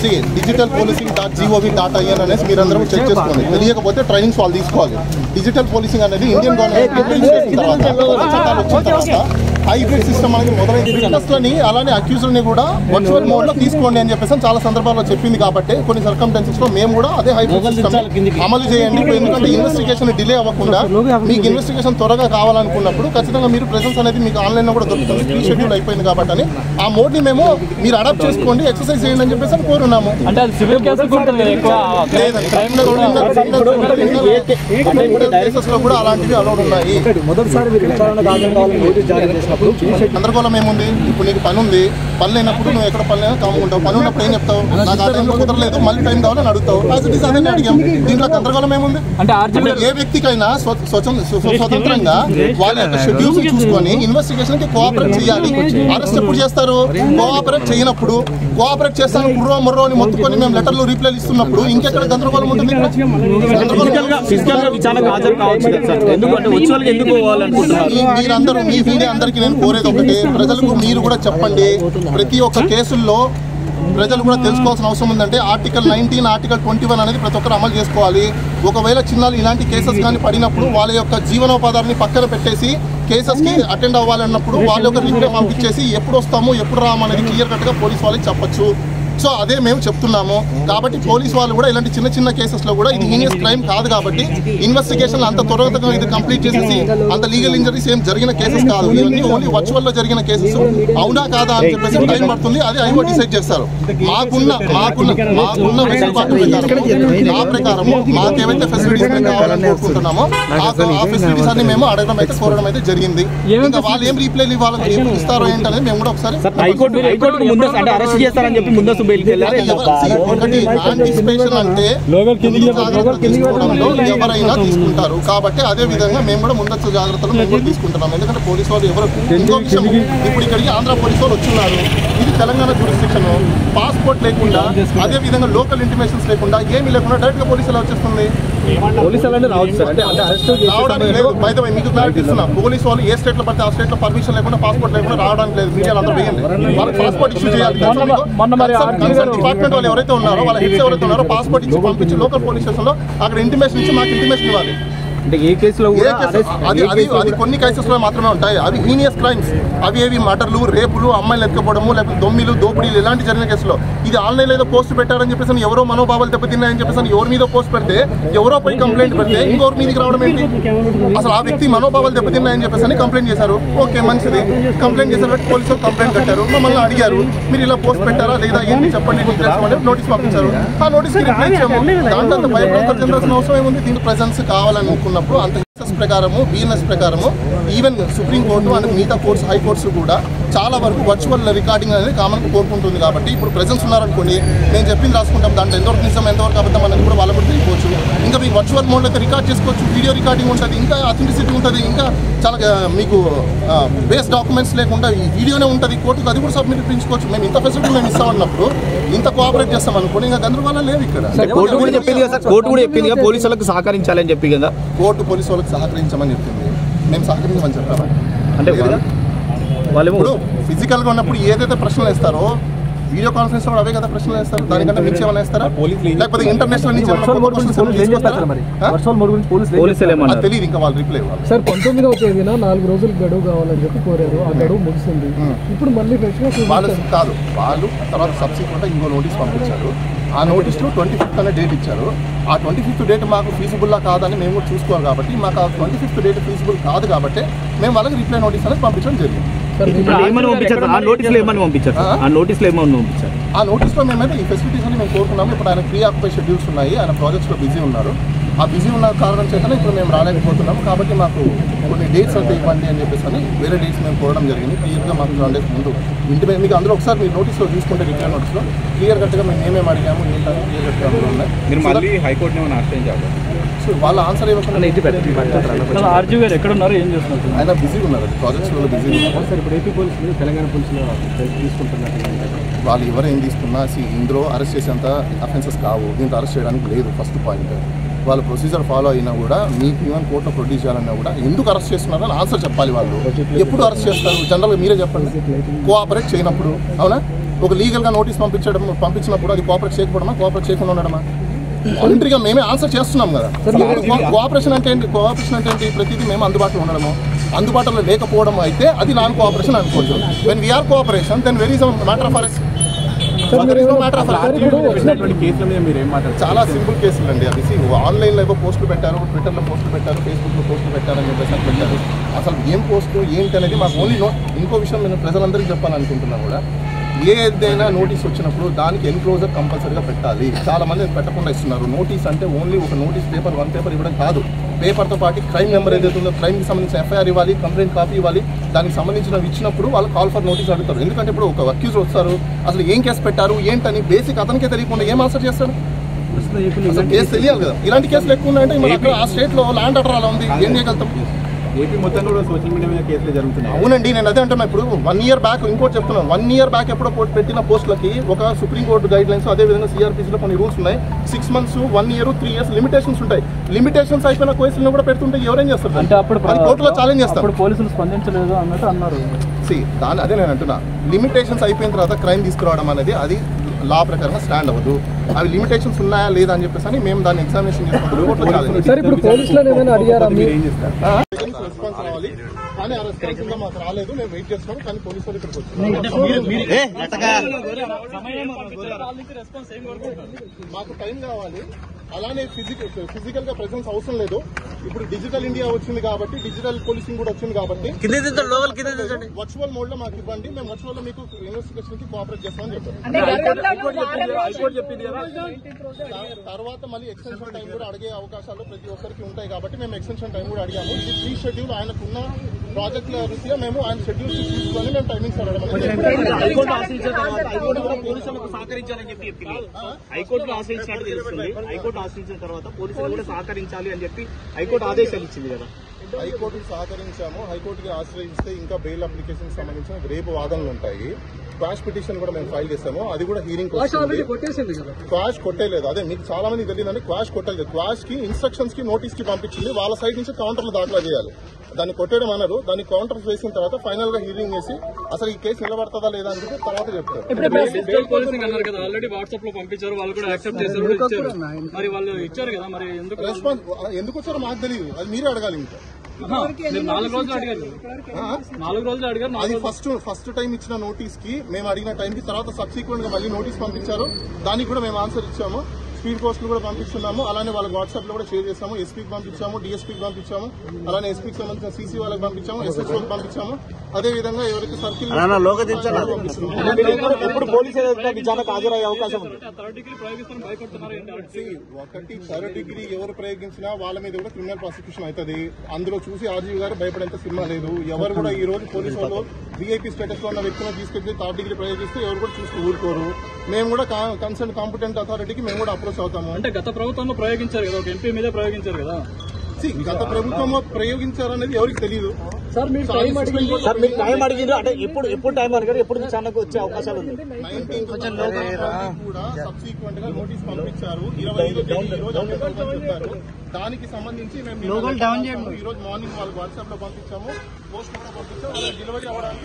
ఉంది digitalpolicing.gov.in అనేసి మీరందరూ చెక్ చేసుకోండి. తెలియకపోతే ట్రైనింగ్స్ వాళ్ళు తీసుకోవాలి. డిజిటల్ పోలీసింగ్ అనేది ఇండియన్ గవర్నమెంట్ చట్టాలు వచ్చిన తర్వాత హైబ్రిడ్ సిస్టమ్ అనేది మొదలైంది. విట్నెస్లని అలానే అక్యూజ్లని కూడా వర్చువల్ మోడ్లో తీసుకోండి అని చెప్పేసి చాలా సందర్భాల్లో చెప్పింది. కాబట్టి కొన్ని సర్కమ్స్టాన్సెస్లో మేము కూడా అదే హైబ్రిడ్ సిస్టమ్ అమలు చేయండి. ఎందుకంటే ఇన్వెస్టిగేషన్ డిలే అవ్వకుండా మీకు ఇన్వెస్టిగేషన్ త్వరగా కావాలనుకున్నప్పుడు ఖచ్చితంగా మీరు ప్రెసెన్స్ అనేది మీకు ఆన్లైన్లో కూడా దొరుకుతుంది. ప్రీ షెడ్యూల్ అయిపోయింది కాబట్టి అని ఆ మోడ్ని మేము మీరు అడాప్ట్ చేసుకోండి, ఎక్సర్సైజ్ చేయండి అని చెప్పేసి కోరున్నాము. కేసెస్లో కూడా అలాంటివి అలౌడ్ ఉన్నాయి. గందరగోళం ఏముంది? ఇప్పుడు నీకు పని ఉంది, పని లేనప్పుడు నువ్వు ఎక్కడ పని లేనా కాముకుంటావు. పని ఉన్నప్పుడు ఏం చెప్తావు? నాకు ఆ టైంలో కుదరలేదు, మళ్ళీ టైం కావాలని అడుగుతావు. అదే అడిగాం. దీంట్లో గందరగోళం ఏముంది? ఏ వ్యక్తికైనా స్వతంత్రంగా వాళ్ళ యొక్క షెడ్యూల్స్ చూసుకొని ఇన్వెస్టిగేషన్ కి కోఆపరేట్ చేయాలి. అరెస్ట్ ఎప్పుడు చేస్తారు? కోఆపరేట్ చేయనప్పుడు. కోఆపరేట్ చేస్తాను కుర్రో మొర్రో అని మొత్తుకొని మేము లెటర్లు రీప్లైలు ఇస్తున్నప్పుడు ఇంకెక్కడ గందరగోళం ఉంటుంది? మీరందరూ మీ మీడియా అందరికీ నేను కోరేది ఒకటే, ప్రజలకు మీరు కూడా చెప్పండి. ప్రతి ఒక్క కేసుల్లో ప్రజలు కూడా తెలుసుకోవాల్సిన అవసరం ఉందంటే ఆర్టికల్ 19, ఆర్టికల్ 21 అనేది ప్రతి ఒక్కరు అమలు చేసుకోవాలి. ఒకవేళ చిన్నాలు ఇలాంటి కేసెస్ కానీ పడినప్పుడు వాళ్ళ యొక్క జీవనోపాధాన్ని పక్కన పెట్టేసి కేసెస్కి అటెండ్ అవ్వాలన్నప్పుడు వాళ్ళ యొక్క రిప్లై పంపించేసి ఎప్పుడు వస్తాము ఎప్పుడు రామనేది క్లియర్ కట్గా పోలీస్ వాళ్ళకి చెప్పచ్చు. సో అదే మేము చెప్తున్నాము. కాబట్టి పోలీస్ వాళ్ళు కూడా ఇలాంటి చిన్న చిన్న కేసెస్లో కూడా ఇది హీనియస్ క్రైమ్ కాదు కాబట్టి ఇన్వెస్టిగేషన్ అంత త్వరగా ఇది కంప్లీట్ చేసేసి అంత లీగల్ ఇంజరీస్ ఏం జరిగిన కేసెస్ కాదు. ఇవన్నీ ఓన్లీ వర్చువల్లో జరిగిన కేసెస్. అవునా కాదా అని చెప్పేసి టైం పడుతుంది. అది ఐఓ డిసైడ్ చేస్తారు. మాకున్న వెసులుబాటు నా ప్రకారము మాకేమైతే ఫెసిలిటీస్ కావాలని కోరుకుంటున్నామో ఆ ఫెసిలిటీస్ అన్ని మేము అడగడం అయితే కోరడం అయితే జరిగింది. ఇంకా వాళ్ళు ఏం రీప్లైలు ఇవ్వాలి ఇస్తారో ఏంటనేది మేము కూడా ఒకసారి ఎవరైనా తీసుకుంటారు. కాబట్టి అదే విధంగా మేము కూడా ముందస్తు జాగ్రత్తలు మేము కూడా తీసుకుంటున్నాం. ఎందుకంటే పోలీసు వాళ్ళు ఎవరు ఇంకో విషయం, ఇప్పుడు ఇక్కడికి ఆంధ్ర పోలీసు వాళ్ళు వచ్చున్నారు. ఇది తెలంగాణ జ్యూరిస్డిక్షన్. పాస్పోర్ట్ లేకుండా అదే విధంగా లోకల్ ఇంటిమేషన్స్ లేకుండా ఏమీ లేకుండా డైరెక్ట్ గా పోలీసు ఎలా వచ్చేస్తుంది? రావడానికి లేదు. బయట మీకు క్లారిటీ ఇస్తున్నా. పోలీసు వాళ్ళు ఏ స్టేట్ లో పడితే ఆ స్టేట్ లో పర్మిషన్ లేకుండా పాస్పోర్ట్ లేకుండా రావడానికి లేదు. మీడియాలో అందరూ వేయండి. వాళ్ళకి పాస్పోర్ట్ ఇష్యూ చేయాలి. డిపార్ట్మెంట్ వాళ్ళు ఎవరైతే ఉన్నారో వాళ్ళ హెడ్స్ ఎవరైతే ఉన్నారో పాస్పోర్ట్ ఇచ్చి పంపించి లోకల్ పోలీస్ స్టేషన్ లో అక్కడ ఇంటిమేషన్ ఇచ్చి మాకు ఇంటిమేషన్ ఇవ్వాలి. అంటే ఏ కేసులో అది కొన్ని కేసెస్లో మాత్రమే ఉంటాయి. అవి హీనియస్ క్రైమ్స్. అవి మర్డర్లు, రేపులు, అమ్మాయిలు ఎత్తుకోవడము, లేకపోతే దొమ్మిలు, దోపిడీలు ఇలాంటి జరిగిన కేసులో ఇది ఆన్లైన్ ఏదో పోస్ట్ పెట్టారని చెప్పేసి ఎవరో మనోభావాలు దెబ్బతిన్నాయని చెప్పేసి ఎవరి మీద పోస్ట్ పెడితే ఎవరో పోయి కంప్లైంట్ పెడితే ఇంకొకరి మీదకి రావడం ఏంటి? అసలు ఆ వ్యక్తి మనోభావాలు దెబ్బతిన్నాయని చెప్పేసి కంప్లైంట్ చేశారు. ఓకే, మంచిది. కంప్లైంట్ చేశారు, పోలీసులు కంప్లైంట్ పెట్టారు. మమ్మల్ని అడిగారు మీరు ఇలా పోస్ట్ పెట్టారా లేదా ఏంటి చెప్పండి నోటీస్ పంపించారు. ఆ నోటీస్కి రిప్లై ఇచ్చాము. దాంట్లో అంత భయపడాల్సిన అవసరం ఏముంది? దీని ప్రెజెన్స్ కావాలనుకున్నప్పుడు అంత ప్రకారము బిఎన్ఎస్ ప్రకారము ఈవెన్ సుప్రీంకోర్టు అండ్ మిగతా కోర్ట్స్ హైకోర్ట్స్ కూడా చాలా వరకు వర్చువల్ రికార్డింగ్ అనేది కామన్గా కోరుకుంటుంది. కాబట్టి ఇప్పుడు ప్రెజెన్స్ ఉన్నారనుకోండి, మేము చెప్పింది రాసుకుంటాం. దాంట్లో ఎంతవరకు నిజం ఎంతవరకు అబద్ధం అనేది కూడా వాళ్ళు కూడా తెలియవచ్చు. ఇంకా మీకు వర్చువల్ మోడ్లో అయితే రికార్డ్ చేసుకోవచ్చు, వీడియో రికార్డింగ్ ఉంటుంది, ఇంకా అథెంటిసిటీ ఉంటుంది, ఇంకా చాలా మీకు బేస్ డాక్యుమెంట్స్ లేకుండా ఈ వీడియోనే ఉంటుంది. కోర్టుకు అది కూడా సబ్మిట్ చేయించుకోవచ్చు. మేము ఇంత ఫెసిలిటీ మేము ఇస్తామన్నప్పుడు ఇంత కోఆపరేట్ చేస్తాం అనుకోండి, ఇంకా గందరగోళం లేదు ఇక్కడ. కోర్టు కూడా చెప్పింది పోలీసులకు సహకరించాలని చెప్పి కదా. కోర్టు పోలీసు వాళ్ళకి సహకరించమని చెప్పింది, మేము సహకరించమని చెప్పాము. అంటే వాళ్ళు ఇప్పుడు ఫిజికల్గా ఉన్నప్పుడు ఏదైతే ప్రశ్నలు వేస్తారో వీడియో కాన్ఫరెన్స్ కూడా అవే కదా ప్రశ్నలు వేస్తారు. దానికంటే మించి ఏమైనా వేస్తారా? లేకపోతే ఇంటర్నేషనల్ నుంచి తెలియదు ఇంకా వాళ్ళు రిప్లై ఇవ్వాలి. సార్ 19వ తేదీన 4 రోజులు గడువు కావాలని చెప్పి కోరారు. ఆ గడువు ముగిసింది. ఇప్పుడు మళ్ళీ వాళ్ళు కాదు, వాళ్ళు తర్వాత సబ్సిక్వెంట్గా ఇంకో నోటీస్ పంపించారు. ఆ నోటీస్లో 25th అనే డేట్ ఇచ్చారు. ఆ 25th డేట్ మాకు ఫీజిబుల్లా కాదని మేము కూడా చూసుకోవాలి. కాబట్టి మాకు ఆ 25th డేట్ ఫీజిబుల్ కాదు కాబట్టి మేము వాళ్ళకి రిప్లై నోటీస్ అనేది పంపించడం జరిగింది. ఆ నోటీస్లో మేమైతే ఈ ఫెసిలిటీస్ అని మేము కోరుకున్నాము. ఇప్పుడు ఆయన ప్రీ ఆక్యుపై షెడ్యూల్స్ ఉన్నాయి, ఆయన ప్రాజెక్ట్స్లో బిజీ ఉన్నారు. ఆ బిజీ ఉన్న కారణం చేతనే ఇప్పుడు మేము రాలేకపోతున్నాము. కాబట్టి మాకు కొన్ని డేట్స్ అయితే ఇవ్వండి అని చెప్పేసి అని వేరే డేట్స్ మేము కోరడం జరిగింది. క్లియర్గా మాకు 2 డేస్ ముందు ఇంటి మీద మీకు అందులో ఒకసారి మీరు నోటీస్లో చూసుకుంటే రిప్లై నోటీస్లో క్లియర్ కట్గా మేము ఏమేమి అడిగాము ఏంటని క్లియర్ కట్గా అందులో ఉన్నాయి. మీరు మళ్ళీ హైకోర్టుని ఏమైనా ఆశ్రయించాలి. సో వాళ్ళ ఆన్సర్ ఇవ్వకుండా ఆర్జీ గారు ఎక్కడ ఉన్నారు, ఏం చేస్తున్నారు? ఆయన బిజీగా ఉన్నారు, ప్రాజెక్ట్స్లో బిజీగా ఉన్నారు. సార్ ఇప్పుడు ఏపీ పోలీసులు తెలంగాణ పోలీసులు తీసుకుంటున్నారు. వాళ్ళు ఎవరు ఏం తీసుకున్నా ఇందులో అరెస్ట్ చేసేంత అఫెన్సెస్ కావు. దీంట్లో అరెస్ట్ చేయడానికి లేదు. ఫస్ట్ పాయింట్ వాళ్ళ ప్రొసీజర్ ఫాలో అయినా కూడా మీకు ఈవెన్ కోర్టులో ప్రొడ్యూస్ చేయాలన్నా కూడా ఎందుకు అరెస్ట్ చేస్తున్నారో ఆన్సర్ చెప్పాలి. వాళ్ళు ఎప్పుడు అరెస్ట్ చేస్తారు జనరల్గా మీరే చెప్పండి. కోఆపరేట్ చేయనప్పుడు, అవునా? ఒక లీగల్గా నోటీస్ పంపించినప్పుడు అది కోఆపరేట్ చేయకపోవడమా, కోఆపరేట్ చేయకుండా ఉండడమా? వాలంటరీగా మేమే ఆన్సర్ చేస్తున్నాం కదా. కోఆపరేషన్ అంటే ఏంటి? కోఆపరేషన్ అంటే ఏంటి? ప్రతిదీ మేము అందుబాటులో ఉండడము, అందుబాటులో లేకపోవడం అయితే అది నాన్ కోఆపరేషన్ అనుకోవచ్చు. When we are cooperation then very is matter of arrest. చాలా సింపుల్ కేసులు అండి అవి. ఆన్లైన్లో ఏవో పోస్టులు పెట్టారు, ట్విట్టర్లో పోస్టులు పెట్టారు, ఫేస్బుక్లో పోస్టులు పెట్టారని చెప్పేసి పెట్టారు. అసలు ఏం పోస్టు ఏంటి అనేది మాకు ఓన్లీ ఇంకో విషయం నేను ప్రజలందరికీ చెప్పాలనుకుంటున్నా కూడా, ఏదైనా నోటీస్ వచ్చినప్పుడు దానికి ఎన్క్లోజర్ కంపల్సరీగా పెట్టాలి. చాలా మంది పెట్టకుండా ఇస్తున్నారు. నోటీస్ అంటే ఓన్లీ ఒక నోటీస్ పేపర్, 1 పేపర్ ఇవ్వడం కాదు. పేపర్తో పాటు క్రైమ్ నెంబర్ ఏదైతే ఉందో, క్రైమ్కి సంబంధించిన ఎఫ్ఐఆర్ ఇవ్వాలి, కంప్లైంట్ కాపీ ఇవ్వాలి. దానికి సంబంధించినవి ఇచ్చినప్పుడు వాళ్ళు కాల్ ఫర్ నోటీస్ అడుగుతారు. ఎందుకంటే ఇప్పుడు ఒక అక్యూజ్ వస్తారు, అసలు ఏం కేసు పెట్టారు ఏంటని బేసిక్ అతనికే తెలియకుండా ఏం ఆన్సర్ చేస్తారు? అసలు కేసు తెలియాలి కదా. ఇలాంటి కేసులు ఎక్కువ ఉన్నాయంటే మరి అక్కడ ఆ స్టేట్లో ల్యాండ్ ఆర్డర్ అలా ఉంది, ఏం చేయగలుగుతాం? ఏపీ మొత్తంలో కూడా సోషల్ మీడియా మీద కేసులు జరుగుతున్నాయి. అవునండి, నేను అదే అంటున్నా. ఇప్పుడు 1 year బ్యాక్ ఇంకోటి చెప్తున్నాను. 1 year బ్యాక్ ఎప్పుడో పెట్టిన పోస్టులకి ఒక సుప్రీంకోర్టు గైడ్ లైన్స్, అదేవిధంగా సిఆర్పిసిలో కొన్ని రూల్స్ ఉన్నాయి. 6 months, 1 year, 3 years లిమిటేషన్స్ ఉంటాయి. లిమిటేషన్స్ అయిపోయిన కేసులను కూడా పెడుతుంటే ఎవరేం చేస్తారు? అంటే అప్పుడు కోర్టులో ఛాలెంజ్ చేస్తారు. పోలీసులు స్పందించలేదు అన్నట్టు అన్నారు. అదే నేను అంటున్నా. లిమిటేషన్స్ అయిపోయిన తర్వాత క్రైమ్ తీసుకురావడం అనేది అది లా ప్రకారంగా స్టాండ్ అవ్వదు. అవి లిమిటేషన్స్ ఉన్నాయా లేదా అని చెప్పేసి అని మేము దాన్ని ఎగ్జామినేషన్ రెస్పాన్స్ రావాలి. కానీ ఆ రెస్పాన్స్ ఇంకా మాకు రాలేదు. మేము వెయిట్ చేస్తున్నాం. కానీ పోలీసు వాళ్ళు ఇక్కడికి వచ్చారు. మాకు టైం కావాలి. అలానే ఫిజికల్ గా ప్రెసెన్స్ అవసరం లేదు. ఇప్పుడు డిజిటల్ ఇండియా వచ్చింది కాబట్టి, డిజిటల్ పోలీసింగ్ కూడా వచ్చింది కాబట్టి వర్చువల్ మోడ్ లో మాకు ఇవ్వండి. మేము వర్చువల్ లో మీకు ఇన్వెస్టిగేషన్ కి కోఆపరేట్ చేస్తామని చెప్పారు. తర్వాత మళ్ళీ ఎక్స్టెన్షన్ టైం కూడా అడిగే అవకాశాలు ప్రతి ఒక్కరికి ఉంటాయి కాబట్టి మేము ఎక్స్టెన్షన్ టైం కూడా అడిగాము. ఇది ప్రీ షెడ్యూల్ ఆయనకున్న ప్రాజెక్టుల రీత్యా మేము ఆయన షెడ్యూల్ తీసుకొని మేము టైమింగ్స్ అడగడం. హైకోర్టు ఆశ్రయించిన తర్వాత పోలీసులు కూడా సహకరించాలి అని చెప్పి హైకోర్టు ఆదేశాలు ఇచ్చింది కదా. హైకోర్టుకి సహకరించాము. హైకోర్టుకి ఆశ్రయిస్తే ఇంకా బెయిల్ అప్లికేషన్ సంబంధించిన రేపు వాదనలు ఉంటాయి. క్వాష్ పిటిషన్ కూడా మేము ఫైల్ చేస్తాము. అది కూడా హీరింగ్ క్వాష్ కొట్టేలేదు. అదే మీకు చాలా మంది తెలియదండి, క్వాష్ కొట్టలేదు. క్వాష్ కి ఇన్స్ట్రక్షన్స్ కి నోటీస్ కి పంపించింది. వాళ్ళ సైడ్ నుంచి కౌంటర్లు దాఖలా చేయాలి. దాన్ని కొట్టడం అన్నారు. దాన్ని కౌంటర్స్ వేసిన తర్వాత ఫైనల్ గా హీరింగ్ చేసి అసలు ఈ కేసు నిలబడతాదా లేదా అని చెప్పి తర్వాత చెప్తారు. రెస్పాన్స్ ఎందుకు వచ్చారో మాకు తెలియదు. అది మీరే అడగాలి. ఇంకా 4 రోజులు అడిగారు. అది ఫస్ట్ టైం ఇచ్చిన నోటీస్ కి మేము అడిగిన టైం కి తర్వాత సబ్సిక్వెంట్ గా మళ్ళీ నోటీస్ పంపించారు. దానికి కూడా మేము ఆన్సర్ ఇచ్చాము. స్పీడ్ పోస్టులు కూడా పంపిస్తున్నాము. అలానే వాళ్ళకి వాట్సాప్ లో కూడా షేర్ చేస్తాము. ఎస్పీకి పంపించాము, డిఎస్పీకి పంపించాము, అలానే ఎస్పీకి సంబంధించిన సీసీ వాళ్ళకి పంపించాము, ఎస్ఎస్ఓకి పంపించాము. అదే విధంగా ఎవరికి సర్కిల్ ఎప్పుడు పోలీసులు విచారణకు హాజరయ్యే అవకాశం ఉంది. ఒకటి థర్డ్ డిగ్రీ ఎవరు ప్రయోగించినా వాళ్ళ మీద కూడా క్రిమినల్ ప్రాసిక్యూషన్ అవుతుంది. అందులో చూసి ఆర్జీవి గారు భయపడేంత సినిమా లేదు. ఎవరు కూడా ఈ రోజు పోలీసు వాళ్ళు వీఐపీ స్టేటస్ లో ఉన్న వ్యక్తులను తీసుకెళ్లి థర్డ్ డిగ్రీ ప్రయోగిస్తే ఎవరు కూడా చూసి ఊరుకోరు. మేము కూడా కన్సర్న్ కాంపిటెంట్ అథారిటీకి మేము కూడా అప్రోచ్ అవుతాము. అంటే గత ప్రభుత్వంలో ప్రయోగించారు కదా, ఒక ఎంపీ మీద ప్రయోగించారు కదా. గత ప్రభుత్వంలో ప్రయోగించారనేది ఎవరికి తెలియదు. సార్ మీరు టైం అడిగిండ్రు అంటే ఎప్పుడు టైం అడిగారు, ఎప్పుడు విచారణకు వచ్చే అవకాశాలు ఉంది. 19th కూడా సబ్సిక్వెంట్ గా నోటీస్ పంపించారు. 25 చెప్పారు. దానికి సంబంధించి మేము ఈ రోజు మార్నింగ్ వాళ్ళకి వాట్సాప్ లో పంపించాము, పోస్ట్ కూడా పంపించాము. డెలివరీ అవ్వడానికి